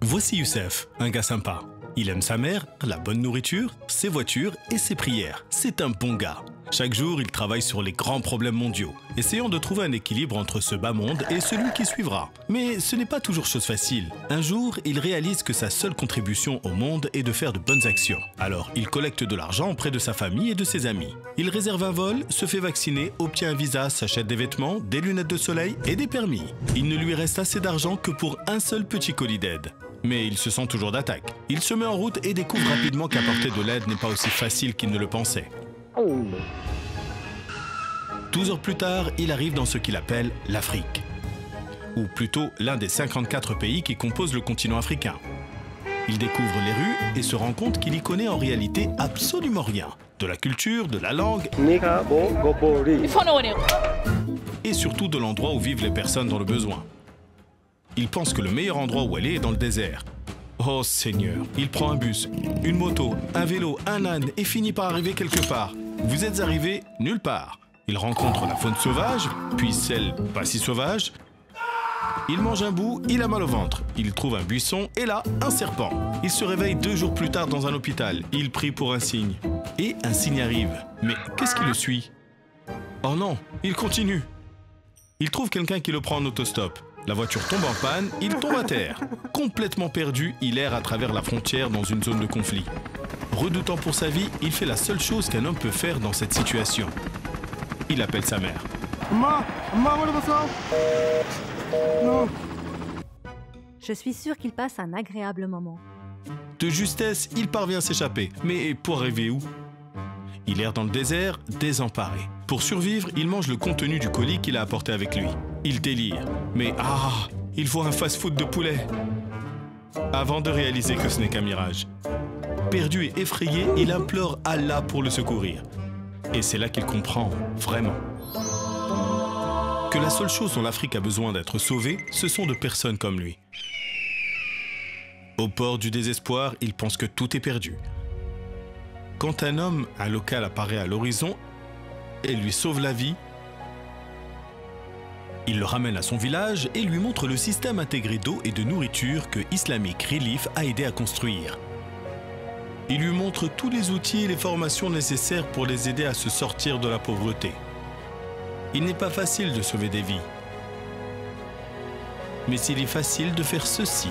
Voici Youssef, un gars sympa. Il aime sa mère, la bonne nourriture, ses voitures et ses prières. C'est un bon gars. Chaque jour, il travaille sur les grands problèmes mondiaux, essayant de trouver un équilibre entre ce bas monde et celui qui suivra. Mais ce n'est pas toujours chose facile. Un jour, il réalise que sa seule contribution au monde est de faire de bonnes actions. Alors, il collecte de l'argent auprès de sa famille et de ses amis. Il réserve un vol, se fait vacciner, obtient un visa, s'achète des vêtements, des lunettes de soleil et des permis. Il ne lui reste assez d'argent que pour un seul petit colis d'aide. Mais il se sent toujours d'attaque. Il se met en route et découvre rapidement qu'apporter de l'aide n'est pas aussi facile qu'il ne le pensait. 12 heures plus tard, il arrive dans ce qu'il appelle l'Afrique. Ou plutôt l'un des 54 pays qui composent le continent africain. Il découvre les rues et se rend compte qu'il y connaît en réalité absolument rien. De la culture, de la langue et surtout de l'endroit où vivent les personnes dans le besoin. Il pense que le meilleur endroit où aller est dans le désert. Oh Seigneur, il prend un bus, une moto, un vélo, un âne et finit par arriver quelque part. Vous êtes arrivé nulle part. Il rencontre la faune sauvage, puis celle pas si sauvage. Il mange un bout, il a mal au ventre. Il trouve un buisson et là, un serpent. Il se réveille 2 jours plus tard dans un hôpital. Il prie pour un signe. Et un signe arrive. Mais qu'est-ce qui le suit? Oh non, il continue. Il trouve quelqu'un qui le prend en autostop. La voiture tombe en panne, il tombe à terre. Complètement perdu, il erre à travers la frontière dans une zone de conflit. Redoutant pour sa vie, il fait la seule chose qu'un homme peut faire dans cette situation. Il appelle sa mère. Je suis sûre qu'il passe un agréable moment. De justesse, il parvient à s'échapper. Mais pour arriver où? Il erre dans le désert, désemparé. Pour survivre, il mange le contenu du colis qu'il a apporté avec lui. Il délire. Mais il voit un fast-food de poulet. Avant de réaliser que ce n'est qu'un mirage. Perdu et effrayé, il implore Allah pour le secourir. Et c'est là qu'il comprend, vraiment, que la seule chose dont l'Afrique a besoin d'être sauvée, ce sont de personnes comme lui. Au port du désespoir, il pense que tout est perdu. Quand un homme, un local apparaît à l'horizon et lui sauve la vie, il le ramène à son village et lui montre le système intégré d'eau et de nourriture que Islamic Relief a aidé à construire. Il lui montre tous les outils et les formations nécessaires pour les aider à se sortir de la pauvreté. Il n'est pas facile de sauver des vies, mais il est facile de faire ceci.